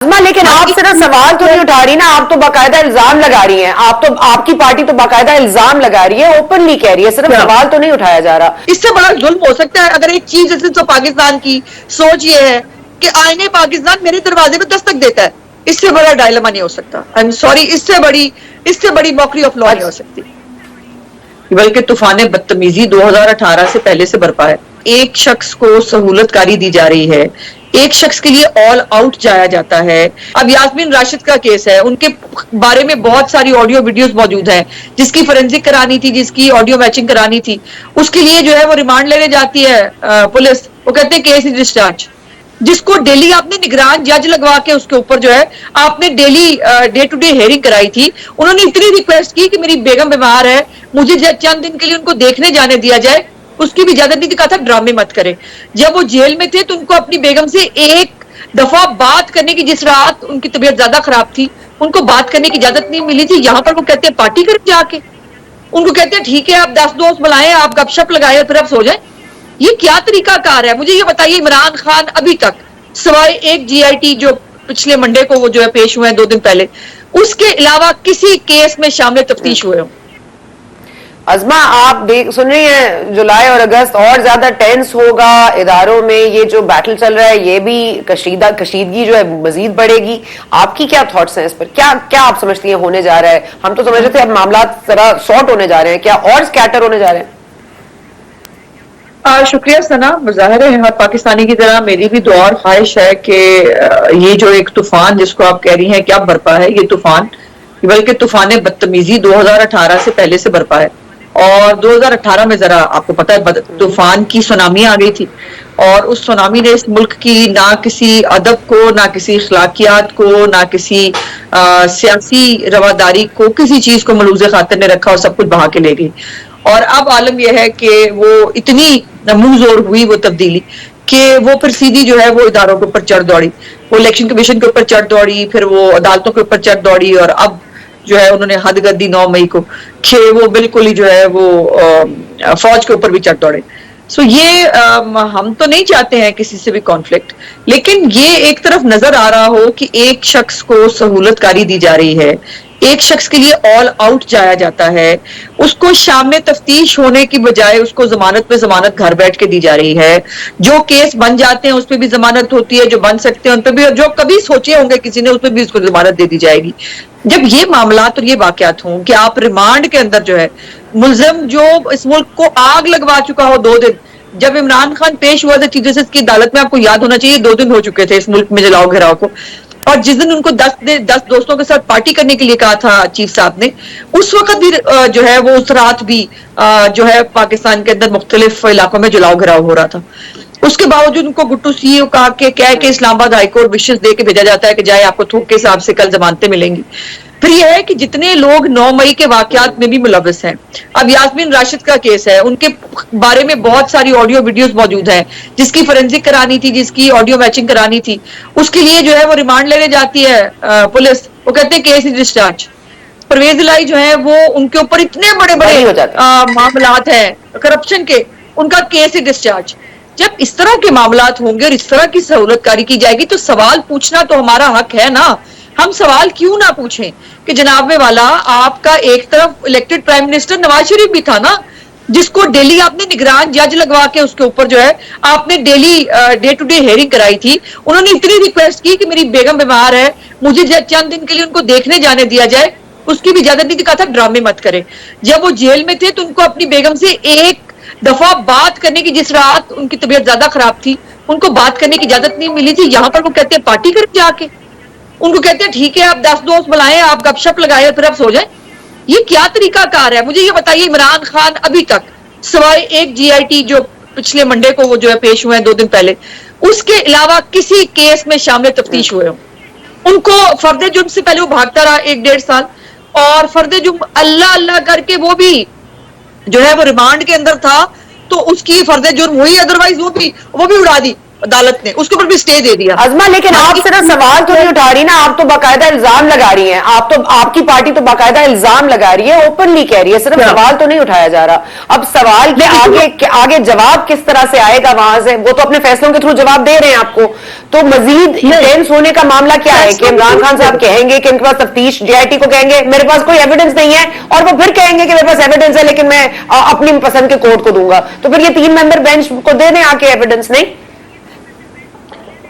अजमा, लेकिन आप सिर्फ सवाल तो नहीं उठा रही ना, आप तो बाकायदा इल्जाम लगा रही हैं। आप तो, आपकी पार्टी तो बाकायदा इल्जाम लगा रही है, ओपनली कह रही है, सिर्फ सवाल तो नहीं उठाया जा रहा। इससे बड़ा जुल्म हो सकता है अगर एक चीज जैसे तो पाकिस्तान की सोच ये है कि आईने पाकिस्तान मेरे दरवाजे पे दस्तक देता है, इससे बड़ा डायलेमा नहीं हो सकता। आई एम सॉरी, इससे बड़ी मॉकरी ऑफ लॉ नहीं हो सकती। बल्कि तूफान बदतमीजी 2018 से पहले से बरपा है। एक शख्स को सहूलतकारी दी जा रही है, एक शख्स के लिए ऑल आउट जाया जाता है। अब यास्मीन राशिद का केस है, उनके बारे में बहुत सारी ऑडियो वीडियोस मौजूद हैं, जिसकी फोरेंसिक करानी थी, जिसकी ऑडियो मैचिंग करानी थी, उसके लिए जो है वो रिमांड लेने जाती है पुलिस। वो कहते हैं केस इज डिस्चार्ज। जिसको डेली आपने निगरान जज लगवा के उसके ऊपर जो है आपने daily day to day hearing कराई थी, उन्होंने इतनी रिक्वेस्ट की कि मेरी बेगम बीमार है, मुझे चंद दिन के लिए उनको देखने जाने दिया जाए, उसकी भी इजाजत नहीं, कहा था ड्रामे मत करे। जब वो जेल में थे तो उनको अपनी बेगम से एक दफा बात करने की, जिस रात उनकी तबीयत ज्यादा खराब थी, उनको बात करने की इजाजत नहीं मिली थी। यहाँ पर वो कहते हैं पार्टी करें जाके, उनको कहते हैं ठीक है आप 10 दोस्त बुलाएं, आप गपशप लगाए और फिर आप सो जाए। ये क्या तरीका कार है? मुझे ये बताइए, इमरान खान अभी तक सवाए एक जीआईटी जो पिछले मंडे को वो जो है पेश हुए हैं 2 दिन पहले, उसके अलावा किसी केस में शामिल तफ्तीश हुए हो? अजमा, आप सुन रही हैं, जुलाई और अगस्त और ज्यादा टेंस होगा इदारों में, ये जो बैटल चल रहा है ये भी कशीदगी जो है मजीद बढ़ेगी। आपकी क्या थॉट्स हैं इस पर? क्या क्या आप समझती हैं होने जा रहा है? हम तो समझ रहे थे अब मामला जरा सॉर्ट होने जा रहे हैं, क्या और स्कैटर होने जा रहे हैं? शुक्रिया सना, मुजाहिर है हर पाकिस्तानी की तरह मेरी भी दुआ और ख्वाहिश है कि ये जो एक तूफान जिसको आप कह रही हैं क्या बरपा है, ये तूफान बल्कि तूफान बदतमीजी 2018 से पहले से बरपा है। और 2018 में जरा आपको पता है तूफान की सुनामी आ गई थी, और उस सुनामी ने इस मुल्क की ना किसी अदब को, ना किसी अखलाकियात को, ना किसी सियासी रवादारी को, किसी चीज को मलूज़े खातिर ने रखा और सब कुछ बहा के ले गई। और अब आलम यह है कि वो इतनी मुंहजोर हुई वो तब्दीली कि वो फिर सीधी जो है वो इदारों के ऊपर चढ़ दौड़ी, वो इलेक्शन कमीशन के ऊपर चढ़ दौड़ी, फिर वो अदालतों के ऊपर चढ़ दौड़ी, और अब जो है उन्होंने हद कर दी 9 मई को कि वो बिल्कुल ही जो है वो फौज के ऊपर भी चढ़ दौड़े। सो ये हम तो नहीं चाहते हैं किसी से भी कॉन्फ्लिक्ट, लेकिन ये एक तरफ नजर आ रहा हो कि एक शख्स को सहूलतकारी दी जा रही है, एक शख्स के लिए ऑल आउट जाया जाता है, उसको शाम में तफ्तीश होने की बजाय उसको जमानत पे जमानत घर बैठ के दी जा रही है। जो केस बन जाते हैं उस पर भी जमानत होती है, जो बन सकते हैं उन पर भी, और जो कभी सोचे होंगे किसी ने उस पर भी उसको जमानत दे दी जाएगी। जब ये मामला और ये वाकयात हों कि आप रिमांड के अंदर जो है मुलजिम जो इस मुल्क को आग लगवा चुका हो 2 दिन, जब इमरान खान पेश हुआ था चीफ जस्टिस की अदालत में, आपको याद होना चाहिए 2 दिन हो चुके थे इस मुल्क में जलाओ घिराव को, और जिस दिन उनको 10 दोस्तों के साथ पार्टी करने के लिए कहा था चीफ साहब ने, उस वक्त भी जो है वो उस रात भी जो है पाकिस्तान के अंदर मुख्तलिफ इलाकों में जलाओ घिराव हो रहा था। उसके बावजूद उनको गुट्टू सीईओ कह के इस्लामाबाद हाईकोर्ट विशेष दे के भेजा जाता है कि जाए आपको थूक के हिसाब से कल जमानतें मिलेंगी। फिर यह है कि जितने लोग 9 मई के वाकयात में भी मुलविस हैं, अब यास्मीन राशिद का केस है, उनके बारे में बहुत सारी ऑडियो वीडियोस मौजूद हैं, जिसकी फोरेंसिक करानी थी, जिसकी ऑडियो मैचिंग करानी थी, उसके लिए जो है वो रिमांड लेने जाती है पुलिस। वो कहते हैं केस इज डिस्चार्ज। परवेज इलाही जो है वो उनके ऊपर इतने बड़े बड़े मामलात हैं करप्शन के, उनका केस इज डिस्चार्ज। जब इस तरह के मामलात होंगे और इस तरह की सहूलतकारी की जाएगी तो सवाल पूछना तो हमारा हक है ना। हम सवाल क्यों ना पूछें कि जनाब वाला, आपका एक तरफ elected prime minister Nawaz Sharif भी था ना, जिसको डेली आपने निगरान जज लगवा के उसके ऊपर जो है आपने daily day to day hearing कराई थी। उन्होंने इतनी रिक्वेस्ट की कि मेरी बेगम बीमार है, मुझे चंद दिन के लिए उनको देखने जाने दिया जाए, उसकी भी इजाजत नहीं थी, कहा था ड्रामे मत करे। जब वो जेल में थे तो उनको अपनी बेगम से एक दफा बात करने की, जिस रात उनकी तबीयत ज्यादा खराब थी, उनको बात करने की इजाजत नहीं मिली थी। यहाँ पर वो कहते हैं पार्टी करें जाके, उनको कहते हैं ठीक है आप 10 दोस्त बुलाएं, आप गपशप लगाए और फिर आप सो जाए। ये क्या तरीका कार है? मुझे ये बताइए, इमरान खान अभी तक सवाए एक जीआईटी जो पिछले मंडे को वो जो है पेश हुए हैं 2 दिन पहले, उसके अलावा किसी केस में शामिल तफ्तीश हुए हो? उनको फर्दे जुर्म से पहले वो भागता रहा 1-1.5 साल, और फर्दे जुर्म अल्लाह अल्लाह करके वो भी जो है वो रिमांड के अंदर था तो उसकी फर्दे जुर्म हुई, अदरवाइज वो भी उड़ा दी अदालत ने, उसके ऊपर भी स्टे दे दिया। अजमा, लेकिन आप सिर्फ सवाल तो नहीं उठा रही ना, आप तो बाकायदा इल्जाम लगा रही हैं। आप तो, आपकी पार्टी तो बाकायदा इल्जाम लगा रही है, ओपनली कह रही है, सिर्फ सवाल तो नहीं उठाया जा रहा। अब सवाल के आगे जवाब किस तरह से आएगा वहां से, वो तो अपने फैसलों के थ्रू जवाब दे रहे हैं आपको। तो मजीद इंटेंस होने का मामला क्या है कि इमरान खान साहब कहेंगे कि इनके पास तफ्तीश, JIT को कहेंगे मेरे पास कोई एविडेंस नहीं है, और वो फिर कहेंगे कि मेरे पास एविडेंस है लेकिन मैं अपनी पसंद के कोर्ट को दूंगा, तो फिर ये 3 मेंबर बेंच को दे दें आके एविडेंस। नहीं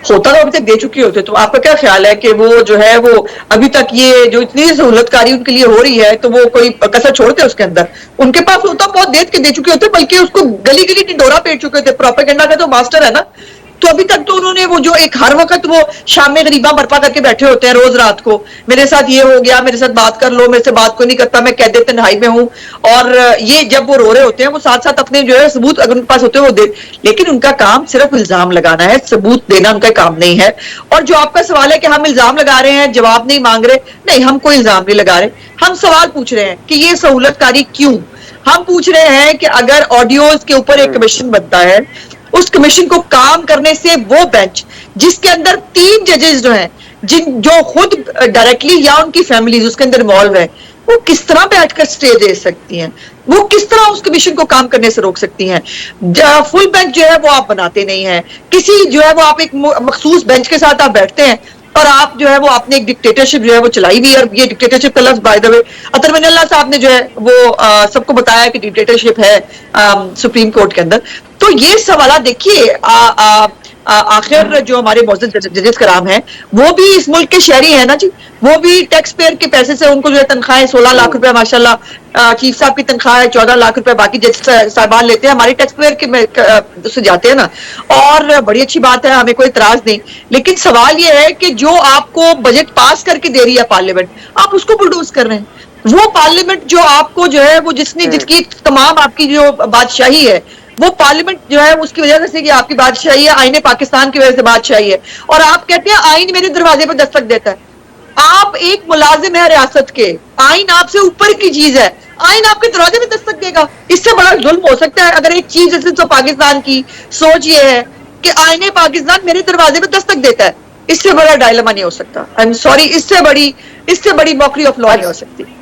होता तो अभी तक दे चुके होते। तो आपका क्या ख्याल है कि वो जो है वो अभी तक ये जो इतनी सहूलतकारी उनके लिए हो रही है तो वो कोई कसर छोड़ते उसके अंदर? उनके पास होता बहुत देर के दे चुके होते, बल्कि उसको गली गली टिंडोरा पेट चुके होते। प्रोपेगेंडा का तो मास्टर है ना। तो अभी तक तो उन्होंने वो जो एक हर वक्त वो शाम में गरीबा बर्पा करके बैठे होते हैं रोज रात को, मेरे साथ ये हो गया, मेरे साथ बात कर लो, मेरे से बात कोई नहीं करता, मैं कैद तन्हाई में हूं। और ये जब वो रो रहे होते हैं वो साथ साथ अपने जो है सबूत अगर उनके पास होते हैं वो दे, लेकिन उनका काम सिर्फ इल्जाम लगाना है, सबूत देना उनका काम नहीं है। और जो आपका सवाल है कि हम इल्जाम लगा रहे हैं जवाब नहीं मांग रहे, नहीं, हम कोई इल्जाम नहीं लगा रहे, हम सवाल पूछ रहे हैं कि ये सहूलतकारी क्यों। हम पूछ रहे हैं कि अगर ऑडियोज के ऊपर एक कमीशन बनता है, उस कमीशन को काम करने से वो बेंच जिसके अंदर 3 जजेस जो हैं, जो खुद डायरेक्टली या उनकी फैमिली उसके अंदर इन्वॉल्व है, वो किस तरह बैठकर स्टे दे सकती हैं, वो किस तरह उस कमीशन को काम करने से रोक सकती हैं। फुल बेंच जो है वो आप बनाते नहीं है, किसी जो है वो आप एक मखसूस बेंच के साथ आप बैठते हैं और आप जो है वो आपने एक डिक्टेटरशिप जो है वो चलाई हुई है। और ये डिक्टेटरशिप का लफ्ज बाय द वे अतर मिनल्ला साहब ने जो है वो सबको बताया कि डिक्टेटरशिप है सुप्रीम कोर्ट के अंदर। तो ये सवाल देखिए, आखिर जो हमारे मौजूद जजेस कराम हैं वो भी इस मुल्क के शहरी हैं ना जी, वो भी टैक्स पेयर के पैसे से, उनको जो है तनख्वाहें 16 लाख रुपए माशाल्लाह, चीफ साहब की तनख्वाह है 14 लाख रुपए, बाकी जज साहबान लेते हैं, हमारे टैक्स पेयर के उससे जाते हैं ना। और बड़ी अच्छी बात है, हमें कोई इतराज नहीं, लेकिन सवाल ये है कि जो आपको बजट पास करके दे रही है पार्लियामेंट, आप उसको बुलडोज कर रहे हैं। वो पार्लियामेंट जो आपको जो है वो जिसकी तमाम आपकी जो बादशाही है, वो पार्लियामेंट जो है उसकी वजह से कि आपकी बादशाही है, आईने पाकिस्तान की वजह से बादशाही है, और आप कहते हैं आईन मेरे दरवाजे पर दस्तक देता है। आप एक मुलाजिम है रियासत के, आईन आपसे ऊपर की चीज है, आईन आपके दरवाजे में दस्तक देगा। इससे बड़ा जुल्म हो सकता है अगर एक चीज जैसे तो पाकिस्तान की सोच ये है कि आईने पाकिस्तान मेरे दरवाजे पर दस्तक देता है, इससे बड़ा डायलेमा नहीं हो सकता। आई एम सॉरी, इससे बड़ी मॉकरी ऑफ लॉ नहीं हो सकती।